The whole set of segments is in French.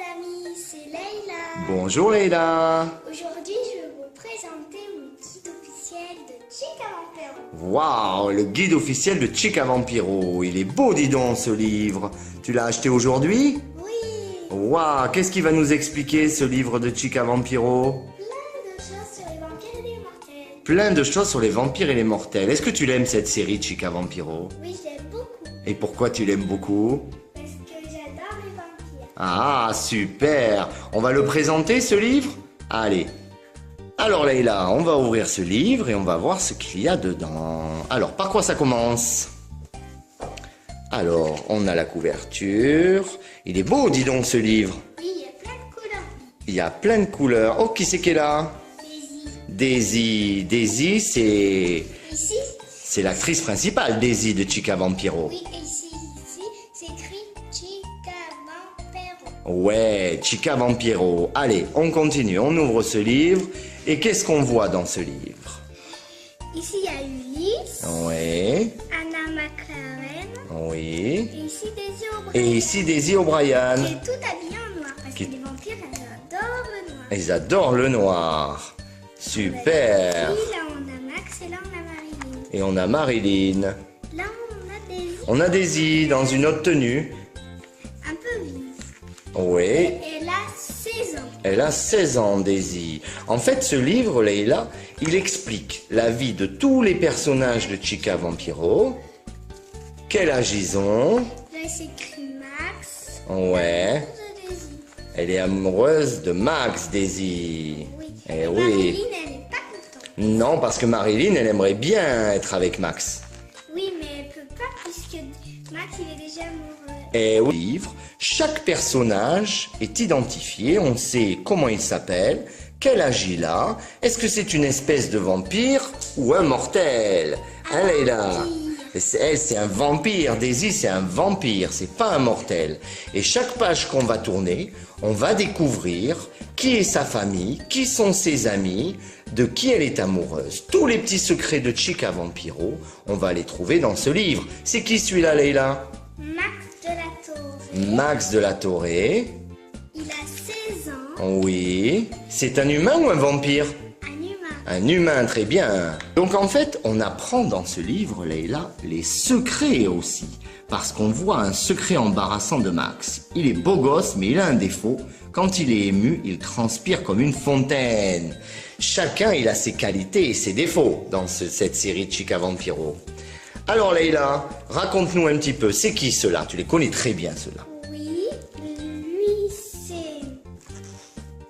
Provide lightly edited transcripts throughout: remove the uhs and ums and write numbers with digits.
amis, c'est Leïla. Bonjour Leïla. Aujourd'hui, je vais vous présenter mon guide officiel de Chica Vampiro. Waouh, le guide officiel de Chica Vampiro. Il est beau, dis donc, ce livre. Tu l'as acheté aujourd'hui? Oui, Waouh, qu'est-ce qu'il va nous expliquer, ce livre de Chica Vampiro? plein de choses sur les vampires et les mortels. Plein de choses sur les vampires et les mortels. Est-ce que tu l'aimes, cette série Chica Vampiro? Oui, je l'aime beaucoup Et pourquoi tu l'aimes beaucoup? parce que j'adore les vampires. Ah, super. On va le présenter, ce livre? Allez. Alors Leïla, on va ouvrir ce livre et on va voir ce qu'il y a dedans. Alors, par quoi ça commence? Alors, on a la couverture. Il est beau, dis donc, ce livre. Oui, il y a plein de couleurs. Il y a plein de couleurs. Oh, qui c'est qui est là? Daisy. Daisy, Ici, c'est l'actrice principale, Daisy, de Chica Vampiro. oui, et ici, c'est écrit Chica Vampiro. Ouais, Chica Vampiro. Allez, on continue, on ouvre ce livre. Et qu'est-ce qu'on voit dans ce livre? Ici, il y a Ulysse, Ouais, Anna McLaren, oui. et ici Daisy O'Brien. Et ici, Daisy O'Brien. Qui est tout habillée en noir parce Qui- que les vampires, elles adorent le noir. Ils adorent le noir. Super. Ici, là, on a Max et là, on a Marilyn. Et on a Marilyn. Là, on a Daisy, On a Daisy dans une autre tenue. un peu vive. Oui, Et elle a 16 ans. elle a 16 ans, Daisy. En fait, ce livre, Leïla, il explique la vie de tous les personnages de Chica Vampiro. Quel âge ils ont. Là, c'est écrit Max. Ouais. De Daisy. Elle est amoureuse de Max, Daisy. Oui. Eh Et oui. Marilyn, elle n'est pas contente. Non, parce que Marilyn, elle aimerait bien être avec Max. Oui, mais elle peut pas puisque Max, il est déjà amoureux. Et au livre, chaque personnage est identifié, on sait comment il s'appelle, quel âge il a, est-ce que c'est une espèce de vampire ou un mortel? Hein, Leïla? Elle, c'est un vampire, Daisy, c'est un vampire, c'est pas un mortel. Et chaque page qu'on va tourner, on va découvrir qui est sa famille, qui sont ses amis, de qui elle est amoureuse. Tous les petits secrets de Chica Vampiro, on va les trouver dans ce livre. C'est qui celui-là, Leïla? Max de la Torre. Max de la Torre. Il a 16 ans. Oui. C'est un humain ou un vampire? Un humain. Un humain, très bien. Donc en fait, on apprend dans ce livre, Leïla, les secrets aussi. Parce qu'on voit un secret embarrassant de Max. Il est beau gosse, mais il a un défaut. Quand il est ému, il transpire comme une fontaine. Chacun, il a ses qualités et ses défauts dans cette série de Chica Vampiro. Alors Leïla, raconte-nous un petit peu. C'est qui ceux-là? Tu les connais très bien, ceux-là. Oui,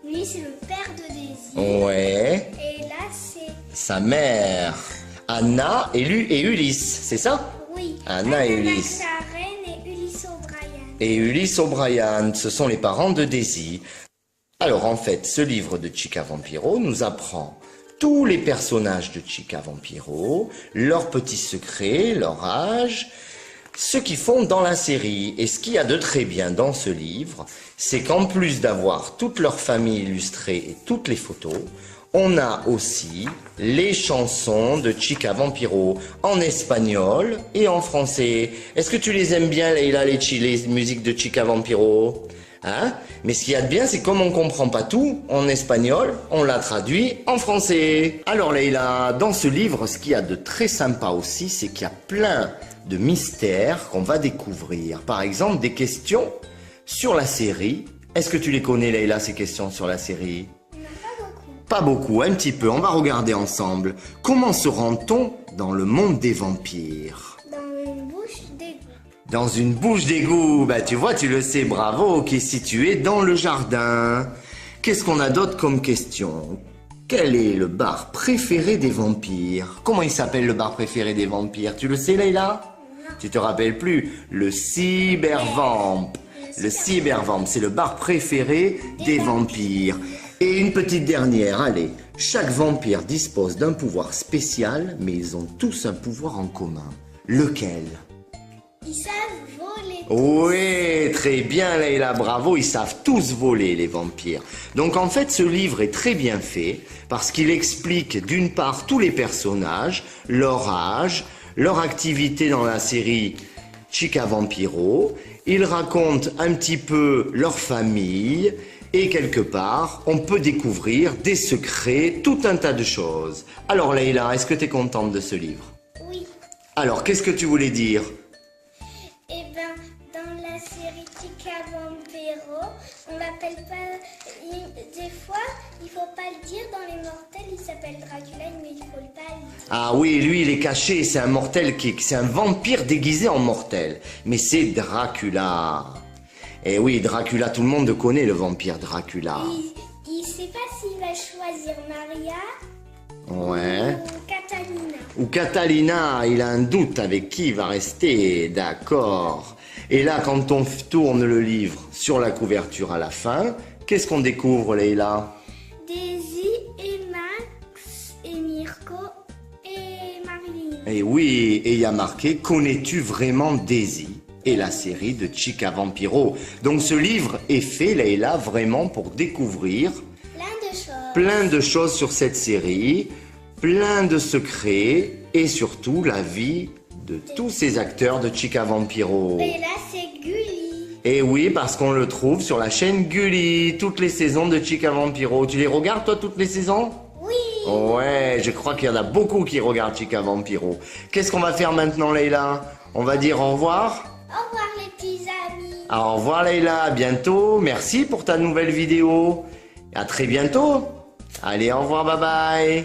lui c'est le père de Daisy. Ouais. Et là c'est Sa mère, Anna et Ulysse, c'est ça? oui. Anna et Ulysse. McLaren et Ulysse O'Brien. Et Ulysse O'Brien, ce sont les parents de Daisy. Alors en fait, ce livre de Chica Vampiro nous apprend tous les personnages de Chica Vampiro, leurs petits secrets, leur âge, ce qu'ils font dans la série. Et ce qu'il y a de très bien dans ce livre, c'est qu'en plus d'avoir toute leur famille illustrée et toutes les photos, on a aussi les chansons de Chica Vampiro en espagnol et en français. Est-ce que tu les aimes bien, Leïla, les musiques de Chica Vampiro? Hein? Mais ce qu'il y a de bien, c'est comme on comprend pas tout en espagnol, on l'a traduit en français. Alors Leïla, dans ce livre, ce qu'il y a de très sympa aussi, c'est qu'il y a plein de mystères qu'on va découvrir. Par exemple, des questions sur la série. Est-ce que tu les connais, Leïla, ces questions sur la série? Non, pas beaucoup. Pas beaucoup, un petit peu. On va regarder ensemble. Comment se rend-on dans le monde des vampires? Dans une bouche d'égout. Dans une bouche d'égout, bah tu vois, tu le sais, bravo, qui est située dans le jardin. Qu'est-ce qu'on a d'autre comme question? Quel est le bar préféré des vampires? Comment il s'appelle le bar préféré des vampires? Tu le sais, Leïla? Tu te rappelles plus? Le Cybervamp. Le Cybervamp, c'est le bar préféré des vampires. Et une petite dernière, allez. Chaque vampire dispose d'un pouvoir spécial, mais ils ont tous un pouvoir en commun. Lequel? Ils savent voler. Oui, très bien Leïla, bravo, ils savent tous voler les vampires. Donc en fait ce livre est très bien fait parce qu'il explique d'une part tous les personnages, leur âge, leur activité dans la série Chica Vampiro. Ils racontent un petit peu leur famille et quelque part, on peut découvrir des secrets, tout un tas de choses. Alors Leïla, est-ce que tu es contente de ce livre? Oui. Alors, qu'est-ce que tu voulais dire? Eh ben, dans la série Chica Vampiro, on l'appelle pas. Des fois, il faut pas le dire. Dans les mortels, il s'appelle Dracula, mais il faut pas le dire. Ah oui, lui, il est caché, c'est un mortel c'est un vampire déguisé en mortel. Mais c'est Dracula. Et oui, Dracula, tout le monde connaît le vampire Dracula. Il sait pas s'il va choisir Maria Ouais. ou Catalina. Ou Catalina, il a un doute avec qui il va rester, d'accord. Et là, quand on tourne le livre sur la couverture à la fin, qu'est-ce qu'on découvre, Leïla? Daisy et Max et Mirko et Marilyn. Et oui, et il y a marqué « Connais-tu vraiment Daisy ?» et la série de Chica Vampiro. Donc ce livre est fait, Leïla, vraiment pour découvrir plein de choses sur cette série, plein de secrets et surtout la vie de tous ces acteurs de Chica Vampiro. Et là, c'est Gulli. Et oui, parce qu'on le trouve sur la chaîne Gulli, toutes les saisons de Chica Vampiro. Tu les regardes, toi, toutes les saisons? Oui. Ouais, je crois qu'il y en a beaucoup qui regardent Chica Vampiro. Qu'est-ce qu'on va faire maintenant, Leïla? On va dire au revoir? Au revoir, les petits amis. Au revoir, Leïla, à bientôt. Merci pour ta nouvelle vidéo. À très bientôt. Allez, au revoir, bye bye.